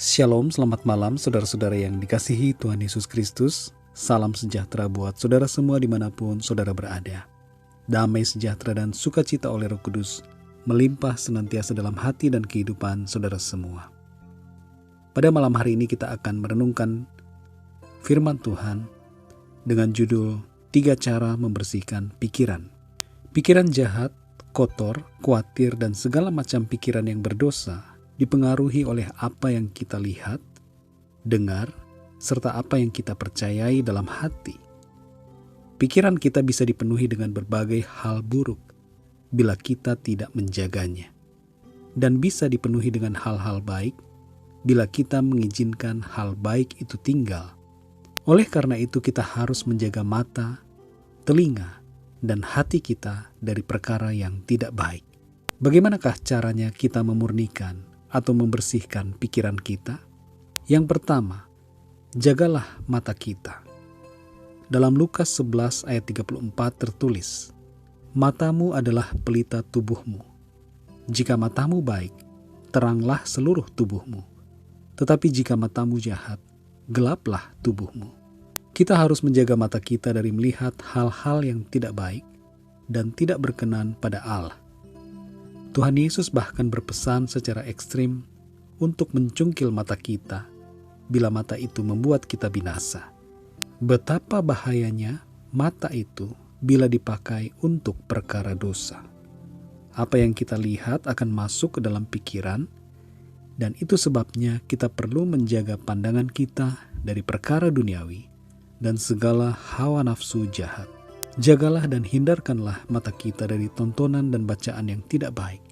Shalom, selamat malam saudara-saudara yang dikasihi Tuhan Yesus Kristus. Salam sejahtera buat saudara semua dimanapun saudara berada. Damai sejahtera dan sukacita oleh Roh Kudus melimpah senantiasa dalam hati dan kehidupan saudara semua. Pada malam hari ini kita akan merenungkan firman Tuhan dengan judul 3 cara membersihkan pikiran. Pikiran jahat, kotor, khawatir, dan segala macam pikiran yang berdosa dipengaruhi oleh apa yang kita lihat, dengar, serta apa yang kita percayai dalam hati. Pikiran kita bisa dipenuhi dengan berbagai hal buruk bila kita tidak menjaganya, dan bisa dipenuhi dengan hal-hal baik bila kita mengizinkan hal baik itu tinggal. Oleh karena itu kita harus menjaga mata, telinga, dan hati kita dari perkara yang tidak baik. Bagaimanakah caranya kita memurnikan atau membersihkan pikiran kita? Yang pertama, jagalah mata kita. Dalam Lukas 11 ayat 34 tertulis, "Matamu adalah pelita tubuhmu. Jika matamu baik, teranglah seluruh tubuhmu. Tetapi jika matamu jahat, gelaplah tubuhmu." Kita harus menjaga mata kita dari melihat hal-hal yang tidak baik dan tidak berkenan pada Allah. Tuhan Yesus bahkan berpesan secara ekstrim untuk mencungkil mata kita bila mata itu membuat kita binasa. Betapa bahayanya mata itu bila dipakai untuk perkara dosa. Apa yang kita lihat akan masuk ke dalam pikiran, dan itu sebabnya kita perlu menjaga pandangan kita dari perkara duniawi dan segala hawa nafsu jahat. Jagalah dan hindarkanlah mata kita dari tontonan dan bacaan yang tidak baik.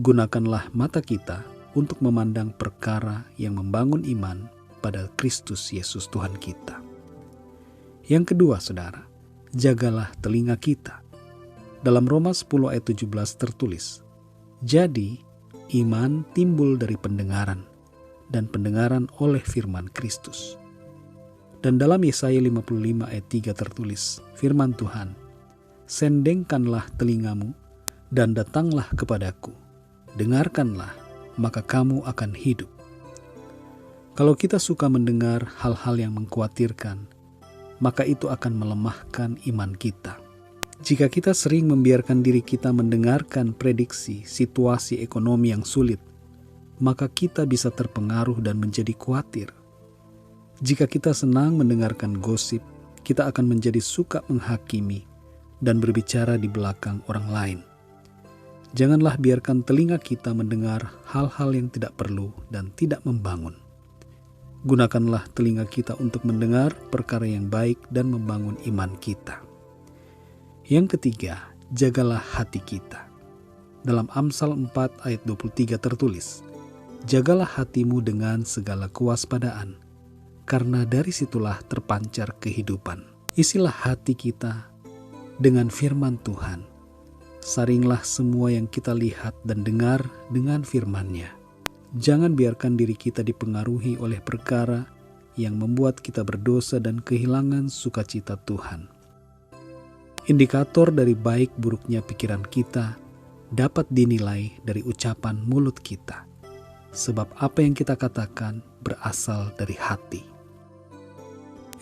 Gunakanlah mata kita untuk memandang perkara yang membangun iman pada Kristus Yesus Tuhan kita. Yang kedua, saudara, jagalah telinga kita. Dalam Roma 10 ayat 17 tertulis, "Jadi iman timbul dari pendengaran, dan pendengaran oleh firman Kristus." Dan dalam Yesaya 55 ayat 3 tertulis, firman Tuhan, "Sendengkanlah telingamu dan datanglah kepadaku. Dengarkanlah, maka kamu akan hidup." Kalau kita suka mendengar hal-hal yang mengkhawatirkan, maka itu akan melemahkan iman kita. Jika kita sering membiarkan diri kita mendengarkan prediksi situasi ekonomi yang sulit, maka kita bisa terpengaruh dan menjadi khawatir. Jika kita senang mendengarkan gosip, kita akan menjadi suka menghakimi dan berbicara di belakang orang lain. Janganlah biarkan telinga kita mendengar hal-hal yang tidak perlu dan tidak membangun. Gunakanlah telinga kita untuk mendengar perkara yang baik dan membangun iman kita. Yang ketiga, jagalah hati kita. Dalam Amsal 4 ayat 23 tertulis, "Jagalah hatimu dengan segala kewaspadaan, karena dari situlah terpancar kehidupan." Isilah hati kita dengan firman Tuhan. Saringlah semua yang kita lihat dan dengar dengan firman-Nya. Jangan biarkan diri kita dipengaruhi oleh perkara yang membuat kita berdosa dan kehilangan sukacita Tuhan. Indikator dari baik buruknya pikiran kita dapat dinilai dari ucapan mulut kita, sebab apa yang kita katakan berasal dari hati.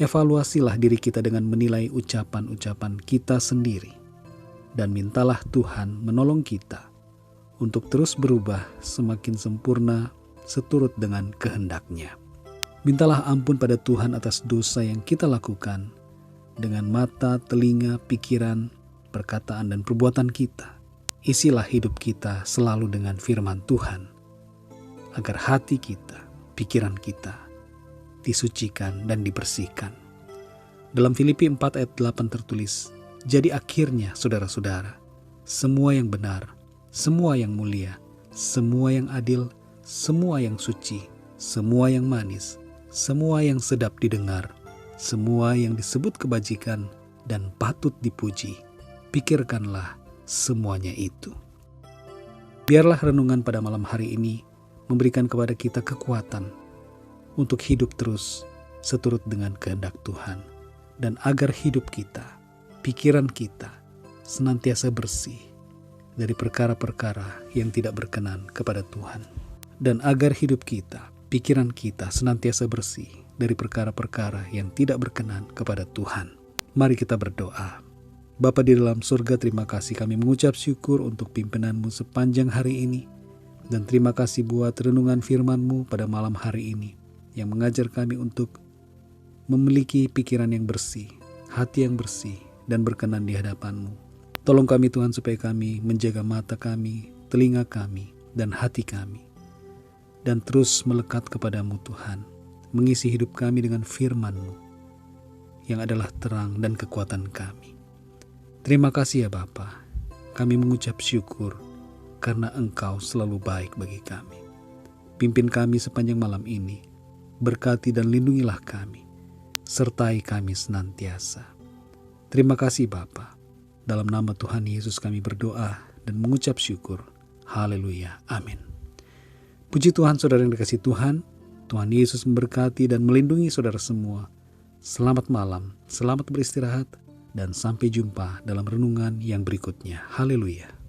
Evaluasilah diri kita dengan menilai ucapan-ucapan kita sendiri, dan mintalah Tuhan menolong kita untuk terus berubah semakin sempurna seturut dengan kehendak-Nya. Mintalah ampun pada Tuhan atas dosa yang kita lakukan dengan mata, telinga, pikiran, perkataan, dan perbuatan kita. Isilah hidup kita selalu dengan firman Tuhan, agar hati kita, pikiran kita disucikan dan dibersihkan. Dalam Filipi 4 ayat 8 tertulis, "Jadi akhirnya saudara-saudara, semua yang benar, semua yang mulia, semua yang adil, semua yang suci, semua yang manis, semua yang sedap didengar, semua yang disebut kebajikan dan patut dipuji, pikirkanlah semuanya itu." Biarlah renungan pada malam hari ini memberikan kepada kita kekuatan untuk hidup terus seturut dengan kehendak Tuhan, dan agar hidup kita, pikiran kita senantiasa bersih dari perkara-perkara yang tidak berkenan kepada Tuhan. Dan agar hidup kita pikiran kita senantiasa bersih dari perkara-perkara yang tidak berkenan kepada Tuhan. Mari kita berdoa. Bapa di dalam surga, terima kasih, kami mengucap syukur untuk pimpinanmu sepanjang hari ini. Dan terima kasih buat renungan firman-Mu pada malam hari ini yang mengajar kami untuk memiliki pikiran yang bersih, hati yang bersih, dan berkenan di hadapan-Mu. Tolong kami Tuhan supaya kami menjaga mata kami, telinga kami, dan hati kami. Dan terus melekat kepadamu Tuhan, mengisi hidup kami dengan firman-Mu yang adalah terang dan kekuatan kami. Terima kasih ya Bapa, kami mengucap syukur karena Engkau selalu baik bagi kami. Pimpin kami sepanjang malam ini, berkati dan lindungilah kami, sertai kami senantiasa. Terima kasih Bapa, dalam nama Tuhan Yesus kami berdoa dan mengucap syukur. Haleluya, amin. Puji Tuhan, saudara yang dikasihi Tuhan, Tuhan Yesus memberkati dan melindungi saudara semua. Selamat malam, selamat beristirahat, dan sampai jumpa dalam renungan yang berikutnya. Haleluya.